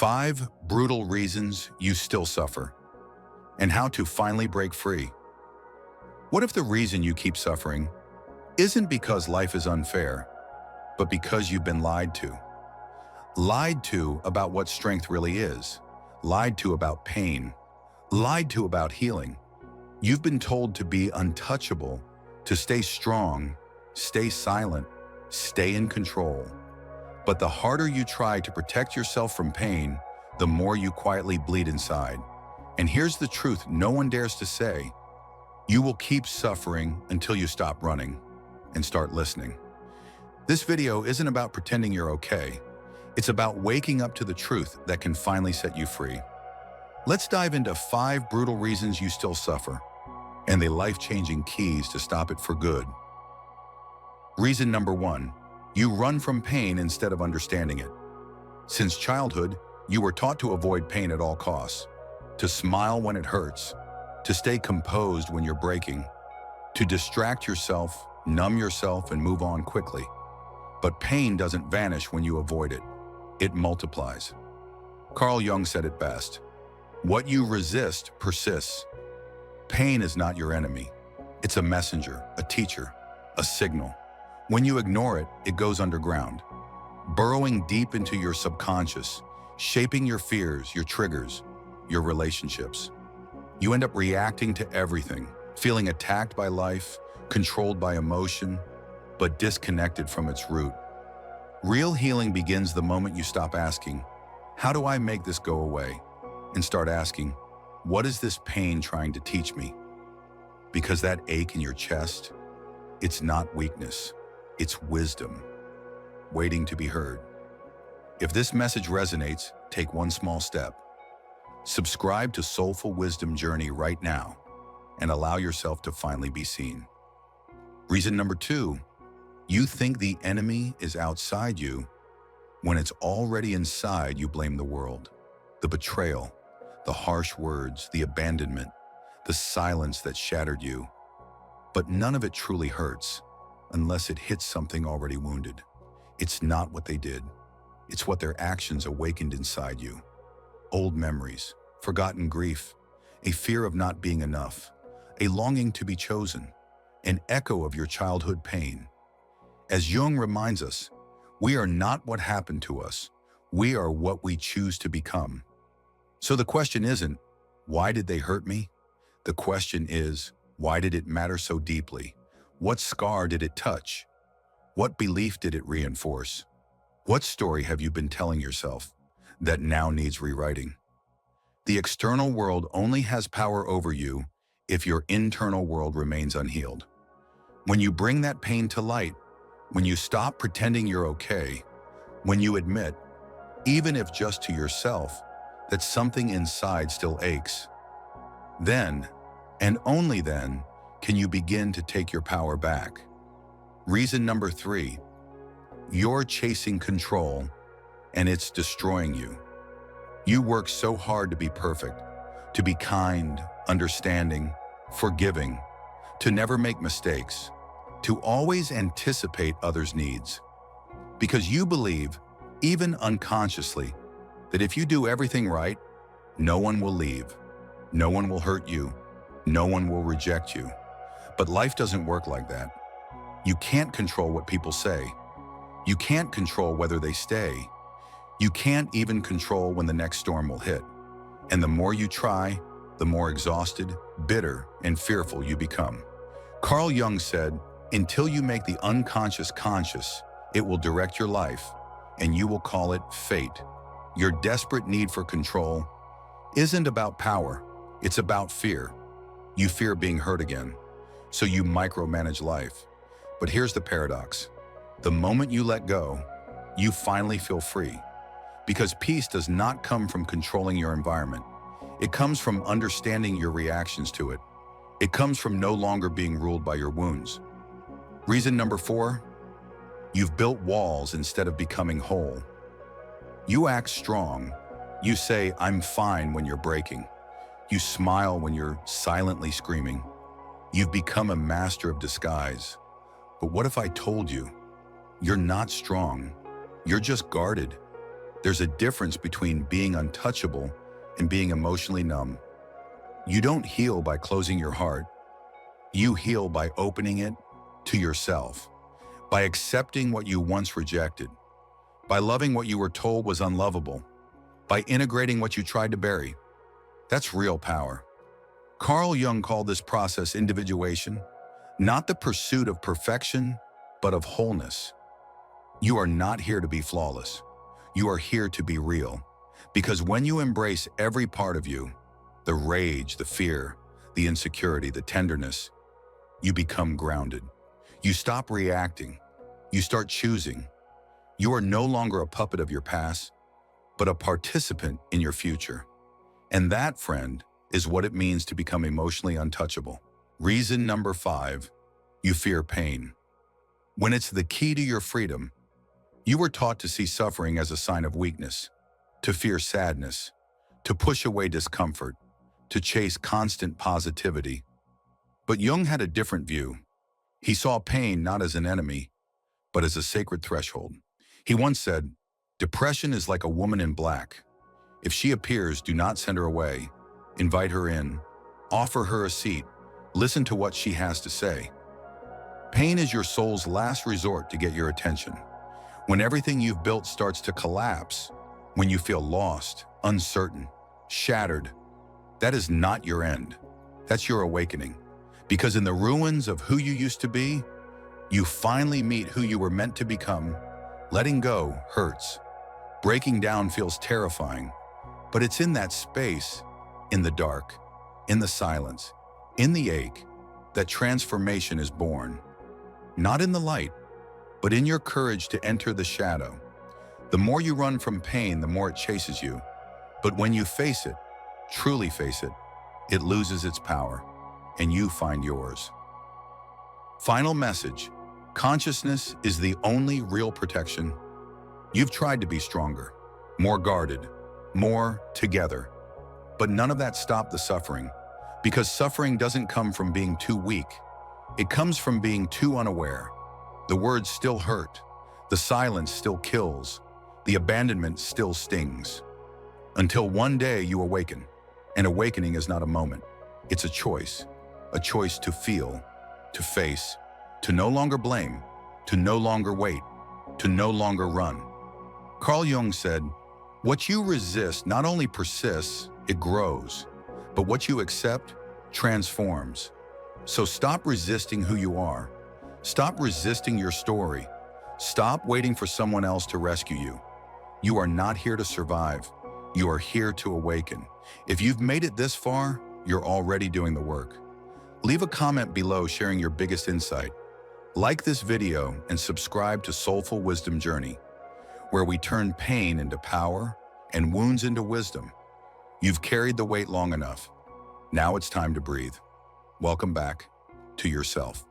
5 brutal reasons you still suffer, and how to finally break free. What if the reason you keep suffering isn't because life is unfair, but because you've been lied to? Lied to about what strength really is, lied to about pain, lied to about healing. You've been told to be untouchable, to stay strong, stay silent, stay in control. But the harder you try to protect yourself from pain, the more you quietly bleed inside. And here's the truth no one dares to say. You will keep suffering until you stop running and start listening. This video isn't about pretending you're okay. It's about waking up to the truth that can finally set you free. Let's dive into 5 brutal reasons you still suffer and the life-changing keys to stop it for good. Reason number 1. You run from pain instead of understanding it. Since childhood, you were taught to avoid pain at all costs, to smile when it hurts, to stay composed when you're breaking, to distract yourself, numb yourself, and move on quickly. But pain doesn't vanish when you avoid it. It multiplies. Carl Jung said it best. What you resist persists. Pain is not your enemy. It's a messenger, a teacher, a signal. When you ignore it, it goes underground, burrowing deep into your subconscious, shaping your fears, your triggers, your relationships. You end up reacting to everything, feeling attacked by life, controlled by emotion, but disconnected from its root. Real healing begins the moment you stop asking, how do I make this go away? And start asking, what is this pain trying to teach me? Because that ache in your chest, it's not weakness. It's wisdom, waiting to be heard. If this message resonates, take one small step. Subscribe to Soulful Wisdom Journey right now and allow yourself to finally be seen. Reason number 2, you think the enemy is outside you when it's already inside. You blame the world, the betrayal, the harsh words, the abandonment, the silence that shattered you. But none of it truly hurts unless it hits something already wounded. It's not what they did. It's what their actions awakened inside you. Old memories, forgotten grief, a fear of not being enough, a longing to be chosen, an echo of your childhood pain. As Jung reminds us, we are not what happened to us. We are what we choose to become. So the question isn't, why did they hurt me? The question is, why did it matter so deeply? What scar did it touch? What belief did it reinforce? What story have you been telling yourself that now needs rewriting? The external world only has power over you if your internal world remains unhealed. When you bring that pain to light, when you stop pretending you're okay, when you admit, even if just to yourself, that something inside still aches, then, and only then, can you begin to take your power back. Reason number 3, you're chasing control and it's destroying you. You work so hard to be perfect, to be kind, understanding, forgiving, to never make mistakes, to always anticipate others' needs. Because you believe, even unconsciously, that if you do everything right, no one will leave, no one will hurt you, no one will reject you. But life doesn't work like that. You can't control what people say. You can't control whether they stay. You can't even control when the next storm will hit. And the more you try, the more exhausted, bitter, and fearful you become. Carl Jung said, until you make the unconscious conscious, it will direct your life, and you will call it fate. Your desperate need for control isn't about power, it's about fear. You fear being hurt again, so you micromanage life. But here's the paradox. The moment you let go, you finally feel free. Because peace does not come from controlling your environment. It comes from understanding your reactions to it. It comes from no longer being ruled by your wounds. Reason number 4, you've built walls instead of becoming whole. You act strong. You say, I'm fine when you're breaking. You smile when you're silently screaming. You've become a master of disguise. But what if I told you, you're not strong, you're just guarded. There's a difference between being untouchable and being emotionally numb. You don't heal by closing your heart. You heal by opening it to yourself, by accepting what you once rejected, by loving what you were told was unlovable, by integrating what you tried to bury. That's real power. Carl Jung called this process individuation, not the pursuit of perfection, but of wholeness. You are not here to be flawless. You are here to be real. Because when you embrace every part of you, the rage, the fear, the insecurity, the tenderness, you become grounded. You stop reacting. You start choosing. You are no longer a puppet of your past, but a participant in your future. And that, friend, is what it means to become emotionally untouchable. Reason number 5, you fear pain. When it's the key to your freedom, you were taught to see suffering as a sign of weakness, to fear sadness, to push away discomfort, to chase constant positivity. But Jung had a different view. He saw pain not as an enemy, but as a sacred threshold. He once said, "Depression is like a woman in black. If she appears, do not send her away. Invite her in. Offer her a seat. Listen to what she has to say." Pain is your soul's last resort to get your attention. When everything you've built starts to collapse, when you feel lost, uncertain, shattered, that is not your end. That's your awakening. Because in the ruins of who you used to be, you finally meet who you were meant to become. Letting go hurts. Breaking down feels terrifying. But it's in that space, in the dark, in the silence, in the ache, that transformation is born. Not in the light, but in your courage to enter the shadow. The more you run from pain, the more it chases you. But when you face it, truly face it, it loses its power, and you find yours. Final message: consciousness is the only real protection. You've tried to be stronger, more guarded, more together. But none of that stopped the suffering, because suffering doesn't come from being too weak. It comes from being too unaware. The words still hurt. The silence still kills. The abandonment still stings. Until one day you awaken. And awakening is not a moment. It's a choice to feel, to face, to no longer blame, to no longer wait, to no longer run. Carl Jung said, "What you resist not only persists, it grows, but what you accept transforms." So stop resisting who you are. Stop resisting your story. Stop waiting for someone else to rescue you. You are not here to survive. You are here to awaken. If you've made it this far, you're already doing the work. Leave a comment below sharing your biggest insight. Like this video and subscribe to Soulful Wisdom Journey, where we turn pain into power and wounds into wisdom. You've carried the weight long enough. Now it's time to breathe. Welcome back to yourself.